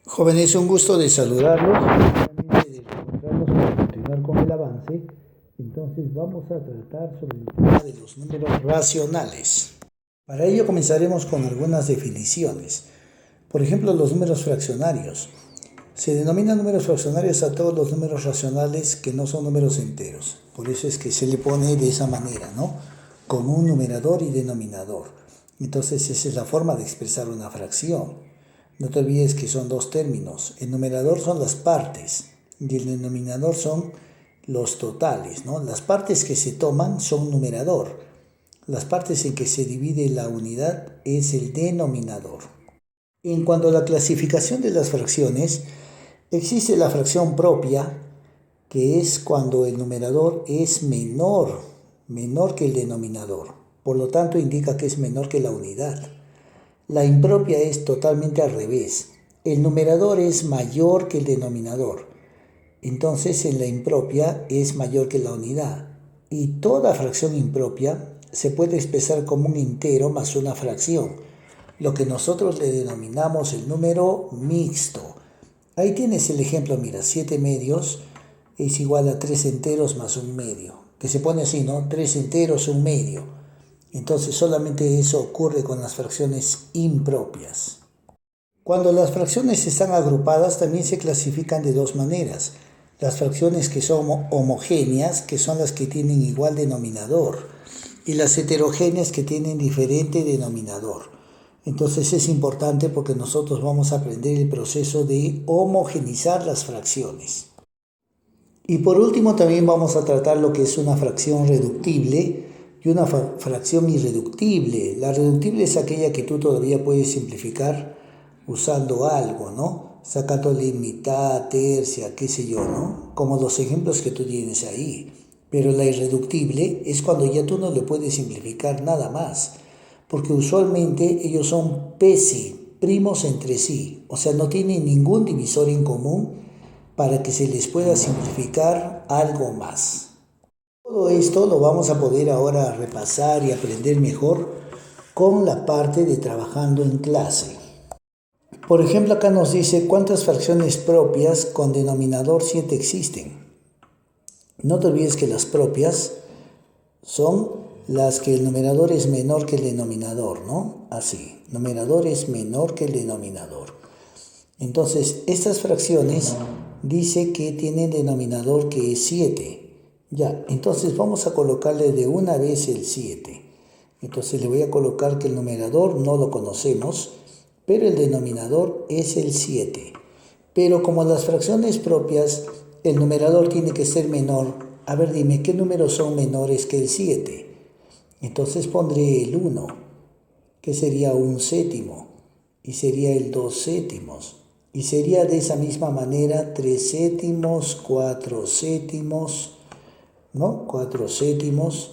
Jóvenes, un gusto de saludarlos, nuevamente de encontrarnos para continuar con el avance. Entonces vamos a tratar sobre el tema de los números racionales. Para ello comenzaremos con algunas definiciones. Por ejemplo, los números fraccionarios. Se denominan números fraccionarios a todos los números racionales que no son números enteros. Por eso es que se le pone de esa manera, ¿no? Como un numerador y denominador. Entonces esa es la forma de expresar una fracción. No te olvides que son dos términos. El numerador son las partes y el denominador son los totales, ¿no? Las partes que se toman son numerador. Las partes en que se divide la unidad es el denominador. En cuanto a la clasificación de las fracciones, existe la fracción propia, que es cuando el numerador es menor que el denominador. Por lo tanto, indica que es menor que la unidad. La impropia es totalmente al revés. El numerador es mayor que el denominador. Entonces, en la impropia es mayor que la unidad. Y toda fracción impropia se puede expresar como un entero más una fracción, lo que nosotros le denominamos el número mixto. Ahí tienes el ejemplo, mira, 7 medios es igual a 3 enteros más un medio, que se pone así, ¿no? 3 enteros, un medio. Entonces solamente eso ocurre con las fracciones impropias. Cuando las fracciones están agrupadas también se clasifican de dos maneras. Las fracciones que son homogéneas, que son las que tienen igual denominador, y las heterogéneas que tienen diferente denominador. Entonces es importante porque nosotros vamos a aprender el proceso de homogenizar las fracciones. Y por último también vamos a tratar lo que es una fracción reductible y una fracción irreductible. La reductible es aquella que tú todavía puedes simplificar usando algo, ¿no? Sacándole mitad, tercia, qué sé yo, ¿no? Como los ejemplos que tú tienes ahí. Pero la irreductible es cuando ya tú no le puedes simplificar nada más, porque usualmente ellos son primos entre sí, o sea, no tienen ningún divisor en común para que se les pueda simplificar algo más. Todo esto lo vamos a poder ahora repasar y aprender mejor con la parte de trabajando en clase. Por ejemplo, acá nos dice cuántas fracciones propias con denominador 7 existen. No te olvides que las propias son las que el numerador es menor que el denominador, ¿no? Así, numerador es menor que el denominador. Entonces, estas fracciones dice que tienen denominador que es 7. Ya, entonces vamos a colocarle de una vez el 7. Entonces le voy a colocar que el numerador no lo conocemos, pero el denominador es el 7. Pero como las fracciones propias, el numerador tiene que ser menor. A ver, dime, ¿qué números son menores que el 7? Entonces pondré el 1, que sería un séptimo, y sería el 2 séptimos. Y sería de esa misma manera 3 séptimos, 4 séptimos, ¿no? 4 séptimos,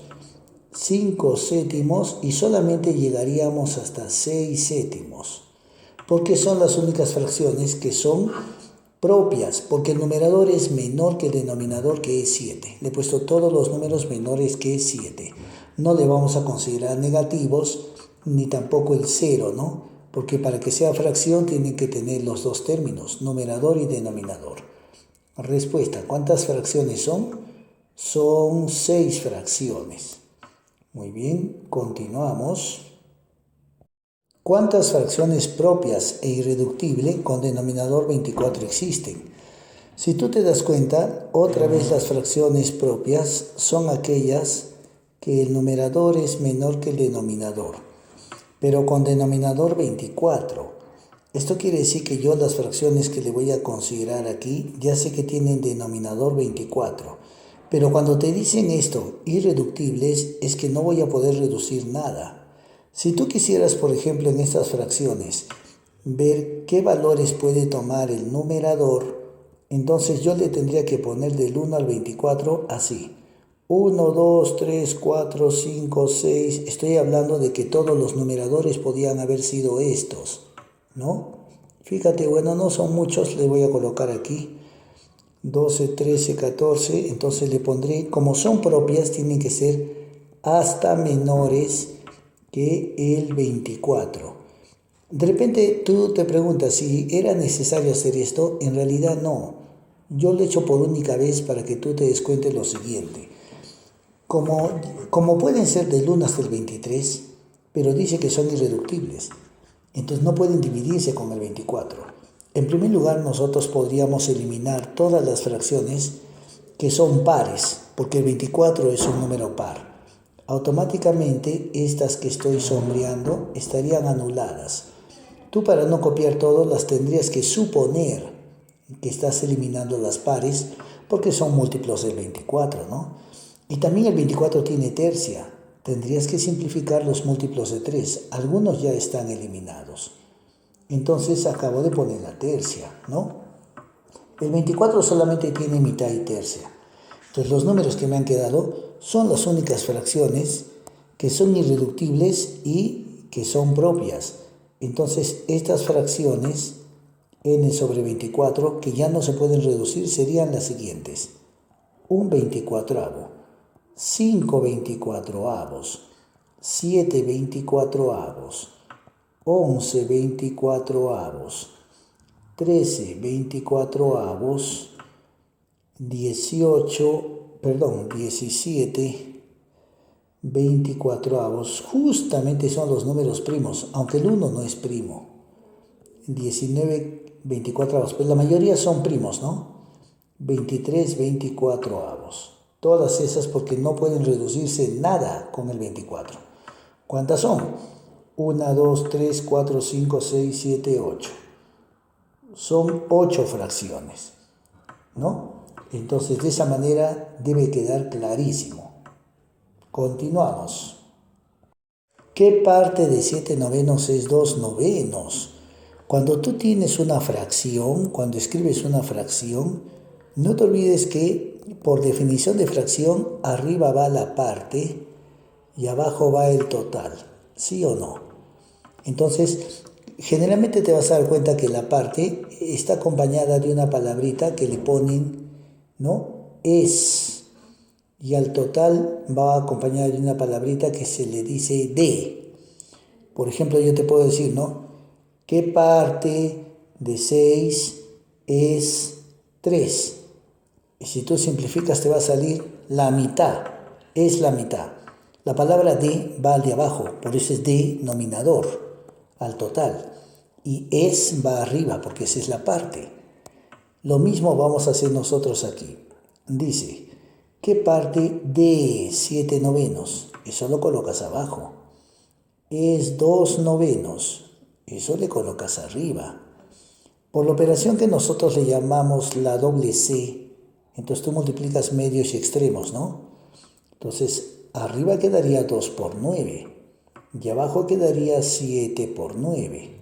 5 séptimos y solamente llegaríamos hasta 6 séptimos. Porque son las únicas fracciones que son propias, porque el numerador es menor que el denominador que es 7. Le he puesto todos los números menores que 7. No le vamos a considerar negativos ni tampoco el 0, ¿no? Porque para que sea fracción tienen que tener los dos términos, numerador y denominador. Respuesta, ¿cuántas fracciones son? Son 6 fracciones. Muy bien, continuamos. ¿Cuántas fracciones propias e irreductible con denominador 24 existen? Si tú te das cuenta, otra vez las fracciones propias son aquellas que el numerador es menor que el denominador, pero con denominador 24. Esto quiere decir que yo las fracciones que le voy a considerar aquí, ya sé que tienen denominador 24. Pero cuando te dicen esto, irreductibles, es que no voy a poder reducir nada. Si tú quisieras, por ejemplo, en estas fracciones, ver qué valores puede tomar el numerador, entonces yo le tendría que poner del 1 al 24 así. 1, 2, 3, 4, 5, 6. Estoy hablando de que todos los numeradores podían haber sido estos, ¿no? Fíjate, bueno, no son muchos, le voy a colocar aquí 12, 13, 14. Entonces le pondré, como son propias, tienen que ser hasta menores que el 24. De repente tú te preguntas si era necesario hacer esto. En realidad no. Yo lo he hecho por única vez para que tú te des cuenta de lo siguiente. Como pueden ser del 1 hasta el 23, pero dice que son irreductibles. Entonces no pueden dividirse con el 24. En primer lugar, nosotros podríamos eliminar todas las fracciones que son pares, porque el 24 es un número par. Automáticamente estas que estoy sombreando estarían anuladas. Tú, para no copiar todo, las tendrías que suponer que estás eliminando las pares porque son múltiplos del 24, ¿no? Y también el 24 tiene tercia. Tendrías que simplificar los múltiplos de 3. Algunos ya están eliminados. Entonces acabo de poner la tercia, ¿no? El 24 solamente tiene mitad y tercia. Entonces los números que me han quedado son las únicas fracciones que son irreductibles y que son propias. Entonces estas fracciones, n sobre 24, que ya no se pueden reducir, serían las siguientes. Un 24avo, 5 24avos, 7 24avos, 11 24avos, 13 24avos, 17 24avos. Justamente son los números primos, aunque el 1 no es primo. 19 24avos, pues la mayoría son primos, ¿no? 23 24avos. Todas esas porque no pueden reducirse nada con el 24. ¿Cuántas son? 1, 2, 3, 4, 5, 6, 7, 8. Son 8 fracciones, ¿no? Entonces de esa manera debe quedar clarísimo. Continuamos. ¿Qué parte de 7 novenos es 2 novenos? Cuando tú tienes una fracción, cuando escribes una fracción, no te olvides que por definición de fracción, arriba va la parte y abajo va el total, ¿sí o no? Entonces, generalmente te vas a dar cuenta que la parte está acompañada de una palabrita que le ponen, ¿no? Es. Y al total va acompañada de una palabrita que se le dice de. Por ejemplo, yo te puedo decir, ¿no? ¿Qué parte de 6 es 3? Y si tú simplificas te va a salir la mitad. Es la mitad. La palabra de va al de abajo, por eso es denominador, al total. Y es va arriba, porque esa es la parte. Lo mismo vamos a hacer nosotros aquí. Dice, ¿qué parte de 7 novenos? Eso lo colocas abajo. Es 2 novenos. Eso le colocas arriba. Por la operación que nosotros le llamamos la doble C, entonces tú multiplicas medios y extremos, ¿no? Entonces, arriba quedaría 2 por 9 y abajo quedaría 7 por 9.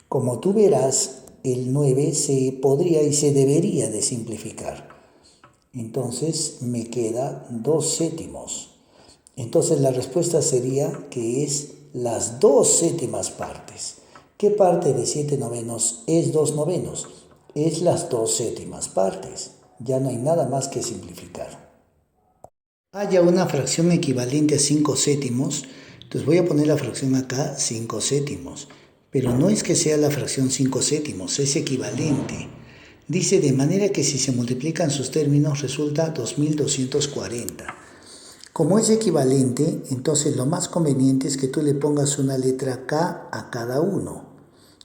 Como tú verás, el 9 se podría y se debería de simplificar. Entonces me queda 2 séptimos. Entonces la respuesta sería que es las 2 séptimas partes. ¿Qué parte de 7 novenos es 2 novenos? Es las 2 séptimas partes. Ya no hay nada más que simplificar. Haya una fracción equivalente a 5 séptimos, entonces voy a poner la fracción acá 5 séptimos. Pero no es que sea la fracción 5 séptimos, es equivalente. Dice de manera que si se multiplican sus términos resulta 2240. Como es equivalente, entonces lo más conveniente es que tú le pongas una letra K a cada uno.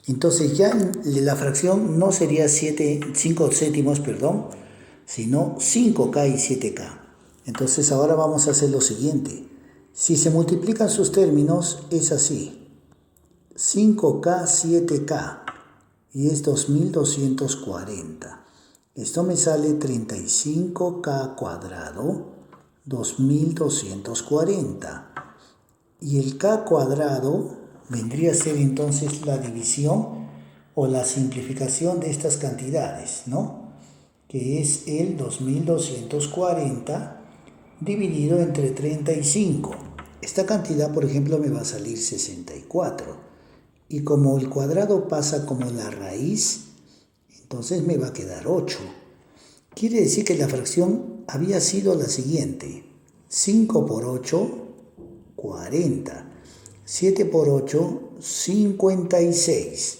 Entonces ya la fracción no sería 5 séptimos, sino 5K y 7K. Entonces ahora vamos a hacer lo siguiente. Si se multiplican sus términos es así. 5K, 7K y es 2240. Esto me sale 35K cuadrado, 2240. Y el K cuadrado vendría a ser entonces la división o la simplificación de estas cantidades, ¿no? Que es el 2240 dividido entre 35. Esta cantidad, por ejemplo, me va a salir 64. Y como el cuadrado pasa como la raíz, entonces me va a quedar 8. Quiere decir que la fracción había sido la siguiente. 5 por 8, 40. 7 por 8, 56.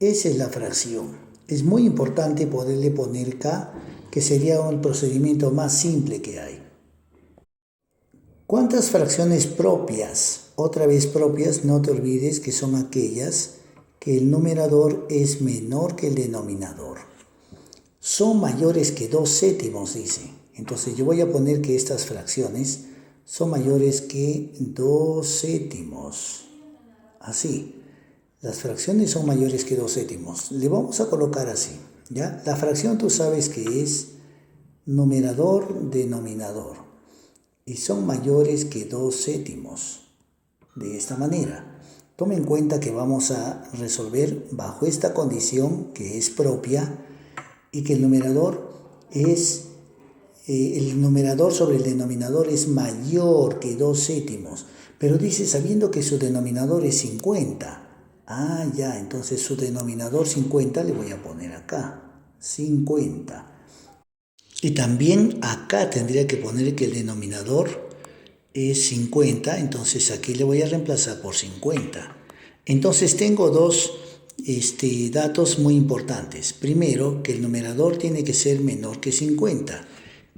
Esa es la fracción. Es muy importante poderle poner K, que sería el procedimiento más simple que hay. ¿Cuántas fracciones propias? Otra vez propias, no te olvides que son aquellas que el numerador es menor que el denominador. Son mayores que 2 séptimos, dice. Entonces yo voy a poner que estas fracciones son mayores que 2 séptimos. Así. Las fracciones son mayores que 2 séptimos. Le vamos a colocar así, ¿ya? La fracción tú sabes que es numerador, denominador. Y son mayores que 2 séptimos. De esta manera. Tome en cuenta que vamos a resolver bajo esta condición que es propia y que el numerador sobre el denominador es mayor que 2 séptimos. Pero dice sabiendo que su denominador es 50. Ah, ya, entonces su denominador 50 le voy a poner acá, 50. Y también acá tendría que poner que el denominador es 50, entonces aquí le voy a reemplazar por 50. Entonces tengo dos datos muy importantes. Primero, que el numerador tiene que ser menor que 50.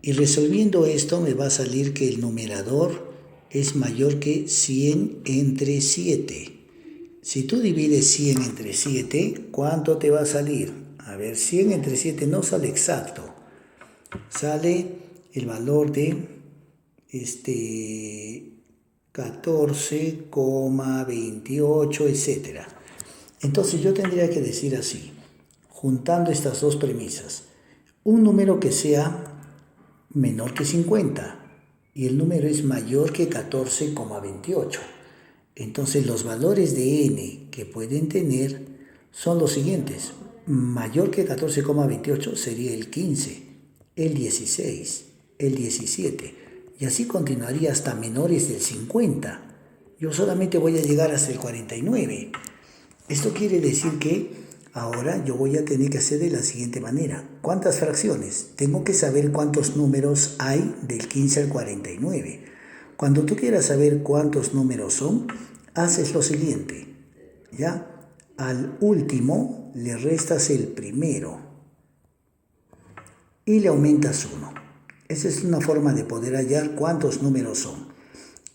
Y resolviendo esto me va a salir que el numerador es mayor que 100 entre 7. Si tú divides 100 entre 7, ¿cuánto te va a salir? A ver, 100 entre 7 no sale exacto. Sale el valor de 14,28, etc. Entonces yo tendría que decir así, juntando estas dos premisas. Un número que sea menor que 50 y el número es mayor que 14,28. Entonces los valores de n que pueden tener son los siguientes. Mayor que 14,28 sería el 15, el 16, el 17 y así continuaría hasta menores del 50. Yo solamente voy a llegar hasta el 49. Esto quiere decir que ahora yo voy a tener que hacer de la siguiente manera. ¿Cuántas fracciones? Tengo que saber cuántos números hay del 15 al 49. Cuando tú quieras saber cuántos números son, haces lo siguiente, ¿ya? Al último le restas el primero y le aumentas 1. Esa es una forma de poder hallar cuántos números son.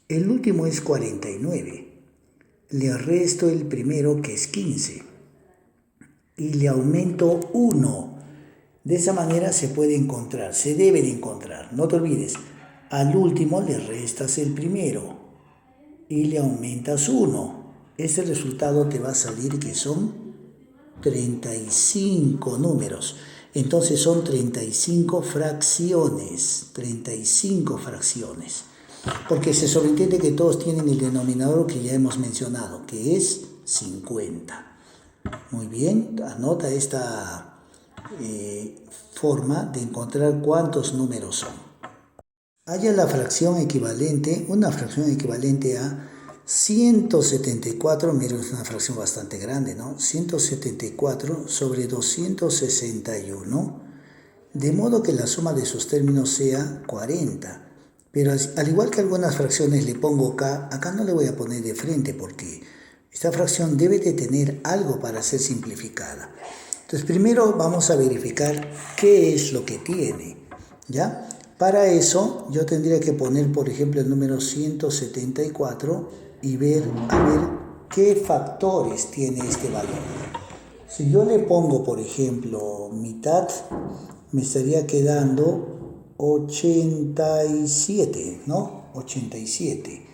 El último es 49. Le resto el primero, que es 15. Y le aumento 1. De esa manera se puede encontrar, se debe de encontrar. No te olvides, al último le restas el primero y le aumentas 1. Ese resultado te va a salir que son 35 números. Entonces son 35 fracciones. 35 fracciones. Porque se sobreentiende que todos tienen el denominador que ya hemos mencionado, que es 50. Muy bien, anota esta forma de encontrar cuántos números son. Haya la fracción equivalente, una fracción equivalente a 174, mira, es una fracción bastante grande, ¿no? 174 sobre 261, de modo que la suma de sus términos sea 40. Pero al igual que algunas fracciones le pongo K, acá no le voy a poner de frente porque esta fracción debe de tener algo para ser simplificada. Entonces primero vamos a verificar qué es lo que tiene, ¿ya? Para eso yo tendría que poner, por ejemplo, el número 174 y ver qué factores tiene este valor. Si yo le pongo, por ejemplo, mitad, me estaría quedando 87, ¿no? 87.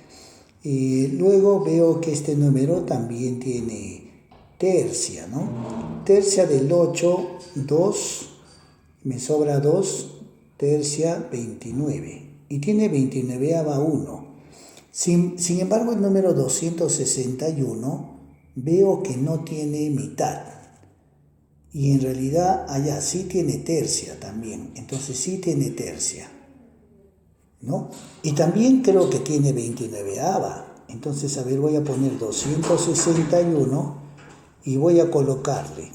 Y luego veo que este número también tiene tercia, ¿no? Tercia del 8, 2, me sobra 2, tercia 29. Y tiene 29ava 1. Sin embargo, el número 261 veo que no tiene mitad. Y en realidad allá sí tiene tercia también. Entonces sí tiene tercia, ¿no? Y también creo que tiene 29ava. Entonces, a ver, voy a poner 261 y voy a colocarle.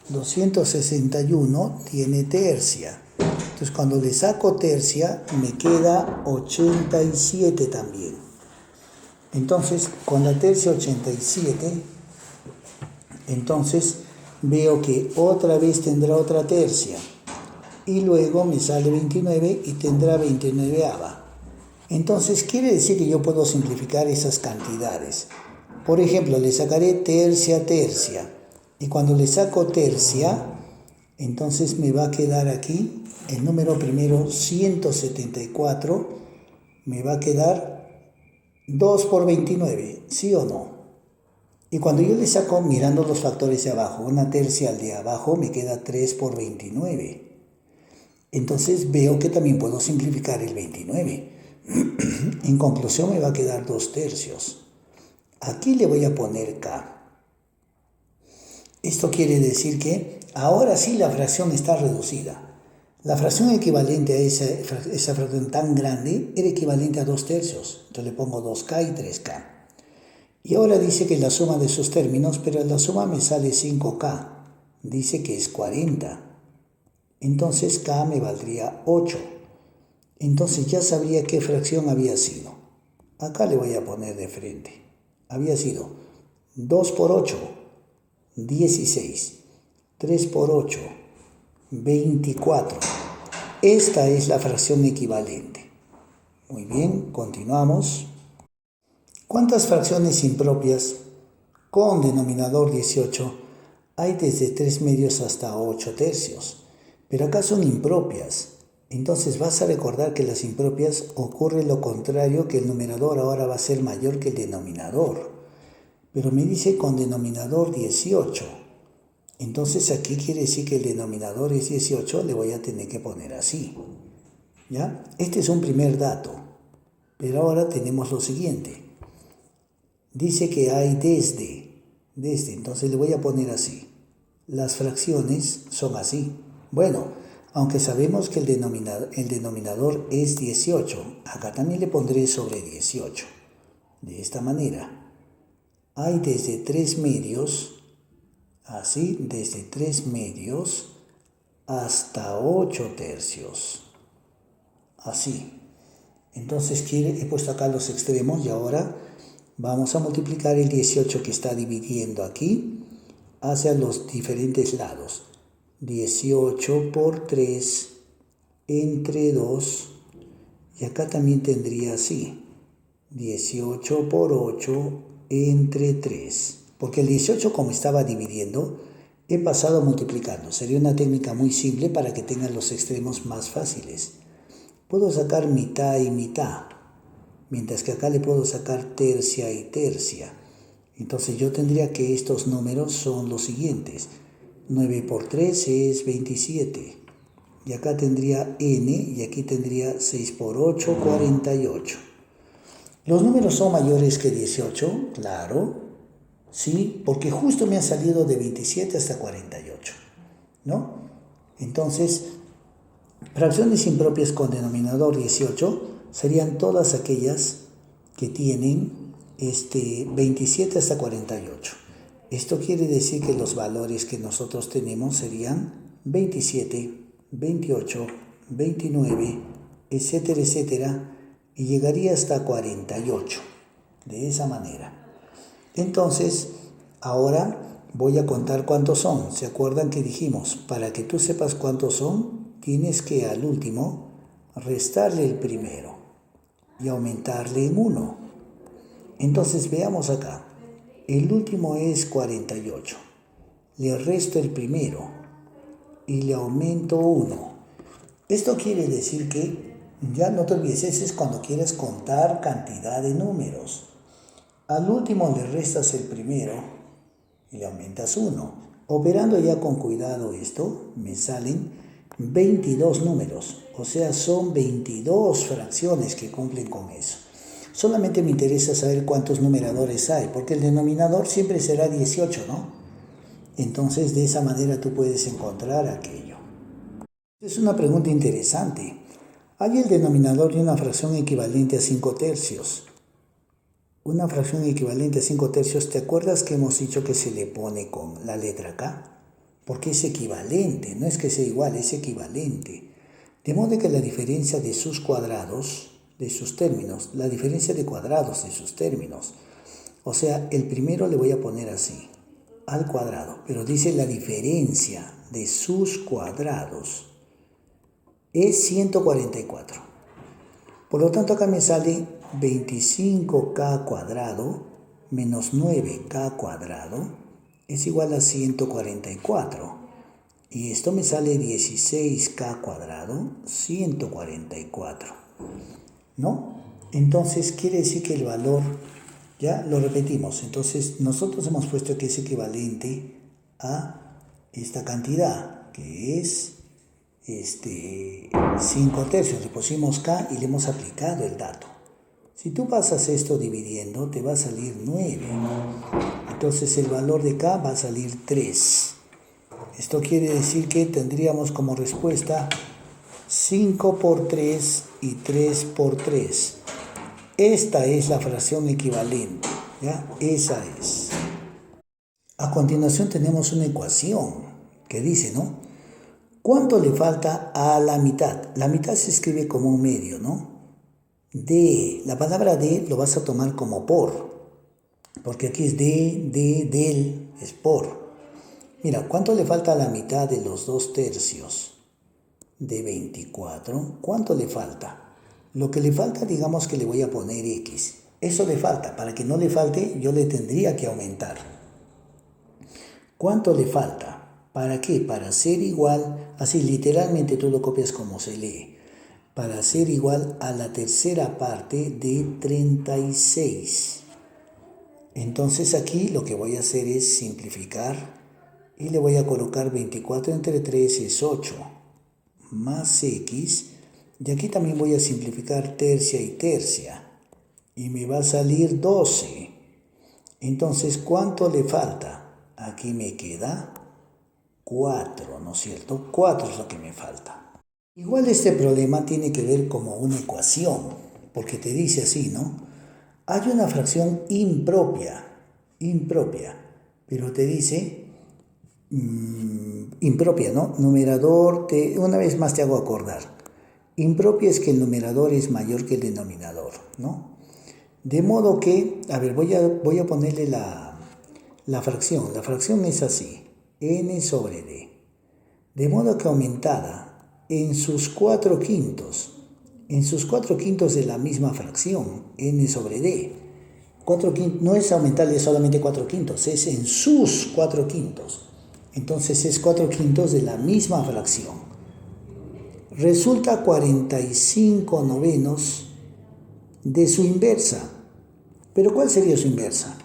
261 tiene tercia. Entonces, cuando le saco tercia, me queda 87 también. Entonces, con la tercia 87, entonces veo que otra vez tendrá otra tercia. Y luego me sale 29 y tendrá 29ava. Entonces, quiere decir que yo puedo simplificar esas cantidades. Por ejemplo, le sacaré tercia, tercia. Y cuando le saco tercia, entonces me va a quedar aquí el número primero 174. Me va a quedar 2 por 29, ¿sí o no? Y cuando yo le saco, mirando los factores de abajo, una tercia al de abajo me queda 3 por 29. Entonces veo que también puedo simplificar el 29. En conclusión me va a quedar 2 tercios. Aquí le voy a poner K. Esto quiere decir que ahora sí la fracción está reducida. La fracción equivalente a esa fracción tan grande era equivalente a 2 tercios. Entonces le pongo 2K y 3K. Y ahora dice que la suma de sus términos, pero la suma me sale 5K. Dice que es 40. Entonces K me valdría 8. Entonces ya sabría qué fracción había sido. Acá le voy a poner de frente. Había sido 2 por 8, 16. 3 por 8, 24. Esta es la fracción equivalente. Muy bien, continuamos. ¿Cuántas fracciones impropias con denominador 18 hay desde 3 medios hasta 8 tercios? Pero acá son impropias. Entonces vas a recordar que las impropias ocurre lo contrario, que el numerador ahora va a ser mayor que el denominador. Pero me dice con denominador 18. Entonces aquí quiere decir que el denominador es 18, le voy a tener que poner así. ¿Ya? Este es un primer dato. Pero ahora tenemos lo siguiente. Dice que hay desde, entonces le voy a poner así. Las fracciones son así. Bueno, aunque sabemos que el denominador es 18, acá también le pondré sobre 18. De esta manera. Hay desde 3 medios, así, desde 3 medios hasta 8 tercios. Así. Entonces he puesto acá los extremos y ahora vamos a multiplicar el 18 que está dividiendo aquí hacia los diferentes lados. 18 por 3 entre 2. Y acá también tendría así. 18 por 8 entre 3. Porque el 18 como estaba dividiendo, he pasado multiplicando. Sería una técnica muy simple para que tengan los extremos más fáciles. Puedo sacar mitad y mitad, mientras que acá le puedo sacar tercia y tercia. Entonces yo tendría que estos números son los siguientes. 9 por 3 es 27. Y acá tendría n y aquí tendría 6 por 8, 48. ¿Los números son mayores que 18? Claro. Sí, porque justo me han salido de 27 hasta 48. ¿No? Entonces, fracciones impropias con denominador 18 serían todas aquellas que tienen 27 hasta 48. Esto quiere decir que los valores que nosotros tenemos serían 27, 28, 29, etcétera, etcétera, y llegaría hasta 48. De esa manera. Entonces, ahora voy a contar cuántos son. ¿Se acuerdan que dijimos? Para que tú sepas cuántos son, tienes que al último restarle el primero y aumentarle en 1. Entonces veamos acá. El último es 48. Le resto el primero y le aumento 1. Esto quiere decir que, ya no te olvides, ese es cuando quieres contar cantidad de números. Al último le restas el primero y le aumentas 1. Operando ya con cuidado esto, me salen 22 números. O sea, son 22 fracciones que cumplen con eso. Solamente me interesa saber cuántos numeradores hay, porque el denominador siempre será 18, ¿no? Entonces, de esa manera tú puedes encontrar aquello. Es una pregunta interesante. Hay el denominador de una fracción equivalente a 5 tercios. Una fracción equivalente a 5 tercios, ¿te acuerdas que hemos dicho que se le pone con la letra K? Porque es equivalente, no es que sea igual, es equivalente. De modo que la diferencia de sus cuadrados de sus términos, la diferencia de cuadrados de sus términos. O sea, el primero le voy a poner así, al cuadrado, pero dice la diferencia de sus cuadrados es 144. Por lo tanto, acá me sale 25k cuadrado menos 9k cuadrado es igual a 144. Y esto me sale 16k cuadrado, 144. ¿No? Entonces, quiere decir que el valor, ya lo repetimos. Entonces, nosotros hemos puesto que es equivalente a esta cantidad, que es 5 tercios. Le pusimos k y le hemos aplicado el dato. Si tú pasas esto dividiendo, te va a salir 9. Entonces el valor de k va a salir 3. Esto quiere decir que tendríamos como respuesta 5 por 3 y 3 por 3. Esta es la fracción equivalente, ¿ya? Esa es. A continuación tenemos una ecuación que dice, ¿no? ¿Cuánto le falta a la mitad? La mitad se escribe como un medio, ¿no? De, la palabra de lo vas a tomar como por, porque aquí es del, es por. Mira, ¿cuánto le falta a la mitad de los 2 tercios de 24? ¿Cuánto le falta? Lo que le falta, digamos que le voy a poner x. Eso le falta. Para que no le falte, yo le tendría que aumentar. ¿Cuánto le falta? ¿Para qué? Para ser igual, así literalmente tú lo copias como se lee. Para ser igual a la tercera parte de 36. Entonces aquí lo que voy a hacer es simplificar y le voy a colocar 24 entre 3 es 8 más x. Y aquí también voy a simplificar tercia y tercia. Y me va a salir 12. Entonces, ¿cuánto le falta? Aquí me queda 4, ¿no es cierto? 4 es lo que me falta. Igual este problema tiene que ver como una ecuación, porque te dice así, ¿no? Hay una fracción impropia, pero te dice impropia, ¿no? Numerador, una vez más te hago acordar. Impropia es que el numerador es mayor que el denominador, ¿no? De modo que, a ver, voy a ponerle la fracción. La fracción es así, n sobre d. De modo que aumentada en sus 4/5, de la misma fracción, n sobre d. 4/5 no es aumentarle solamente 4/5, es en sus 4/5. Entonces es 4/5 de la misma fracción. Resulta 45 novenos de su inversa. ¿Pero cuál sería su inversa?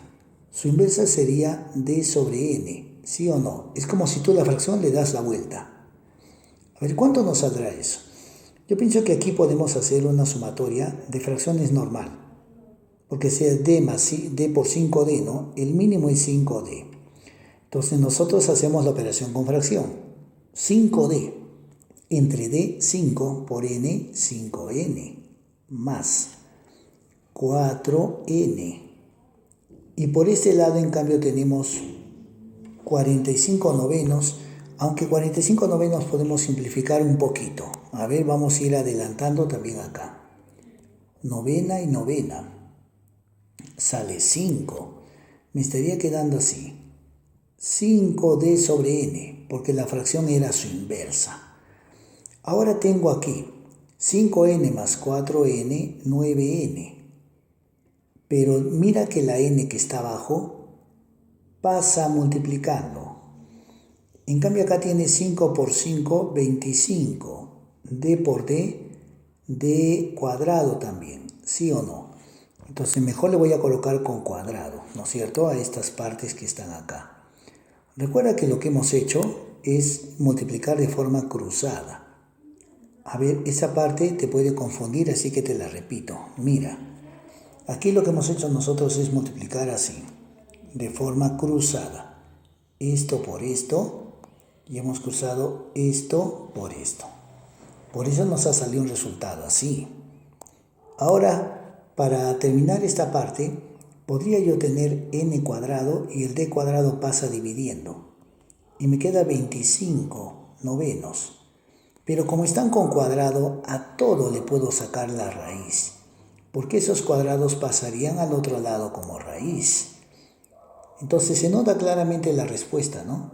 Su inversa sería d sobre n, ¿sí o no? Es como si tú la fracción le das la vuelta. A ver, ¿cuánto nos saldrá eso? Yo pienso que aquí podemos hacer una sumatoria de fracciones normal. Porque sea d por 5d, ¿no? El mínimo es 5d. Entonces nosotros hacemos la operación con fracción. 5d entre d, 5 por n, 5n, más 4n. Y por este lado, en cambio, tenemos 45 novenos, aunque 45 novenos podemos simplificar un poquito. A ver, vamos a ir adelantando también acá. Novena y novena. Sale 5. Me estaría quedando así. 5d sobre n, porque la fracción era su inversa. Ahora tengo aquí 5n más 4n, 9n. Pero mira que la n que está abajo pasa multiplicando. En cambio acá tiene 5 por 5, 25. D por D, D cuadrado también, ¿sí o no? Entonces mejor le voy a colocar con cuadrado, ¿no es cierto? A estas partes que están acá. Recuerda que lo que hemos hecho es multiplicar de forma cruzada. A ver, esa parte te puede confundir, así que te la repito. Mira, aquí lo que hemos hecho nosotros es multiplicar así, de forma cruzada. Esto por esto, y hemos cruzado esto por esto. Por eso nos ha salido un resultado así. Ahora, para terminar esta parte, podría yo tener n cuadrado y el d cuadrado pasa dividiendo. Y me queda 25 novenos. Pero como están con cuadrado, a todo le puedo sacar la raíz. porque esos cuadrados pasarían al otro lado como raíz. Entonces se nota claramente la respuesta, ¿no?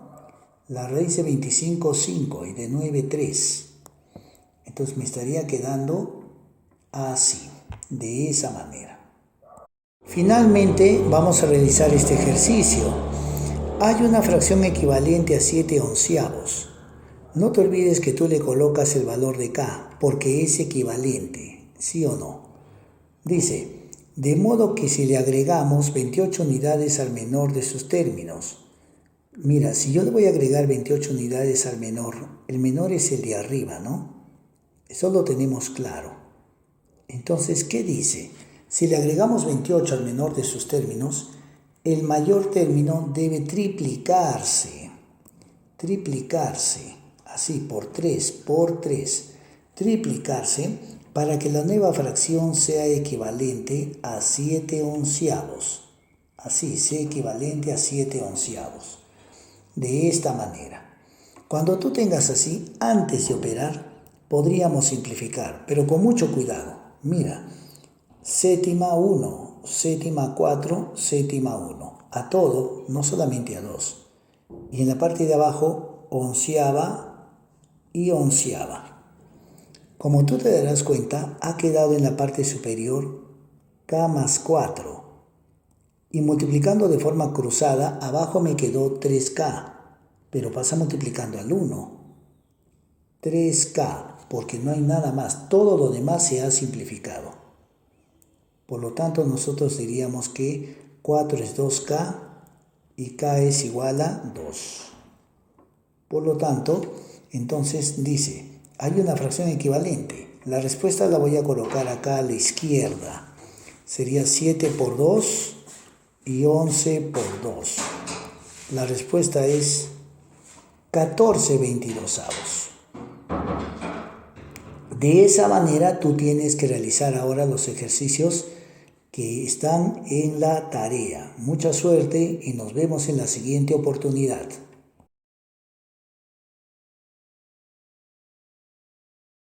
La raíz de 25, 5 y de 9, 3. Entonces me estaría quedando así, de esa manera. Finalmente vamos a realizar este ejercicio. Hay una fracción equivalente a 7 onceavos. No te olvides que tú le colocas el valor de K, porque es equivalente, ¿sí o no? Dice, de modo que si le agregamos 28 unidades al menor de sus términos. Mira, si yo le voy a agregar 28 unidades al menor, el menor es el de arriba, ¿no? Eso lo tenemos claro. Entonces, ¿qué dice? Si le agregamos 28 al menor de sus términos, el mayor término debe triplicarse, así por 3, triplicarse para que la nueva fracción sea equivalente a 7 onceavos. Así, sea equivalente a 7 onceavos. De esta manera. Cuando tú tengas así, antes de operar, podríamos simplificar, pero con mucho cuidado. Mira, séptima 1, séptima 4, séptima 1. A todo, no solamente a 2. Y en la parte de abajo, onceava y onceava. Como tú te darás cuenta, ha quedado en la parte superior K más 4. Y multiplicando de forma cruzada, abajo me quedó 3K. Pero pasa multiplicando al 1. 3K, porque no hay nada más. Todo lo demás se ha simplificado. Por lo tanto, nosotros diríamos que 4 es 2K y K es igual a 2. Por lo tanto, entonces dice, hay una fracción equivalente. La respuesta la voy a colocar acá a la izquierda. Sería 7 por 2 y 11 por 2. La respuesta es 14/22. De esa manera tú tienes que realizar ahora los ejercicios que están en la tarea. Mucha suerte y nos vemos en la siguiente oportunidad.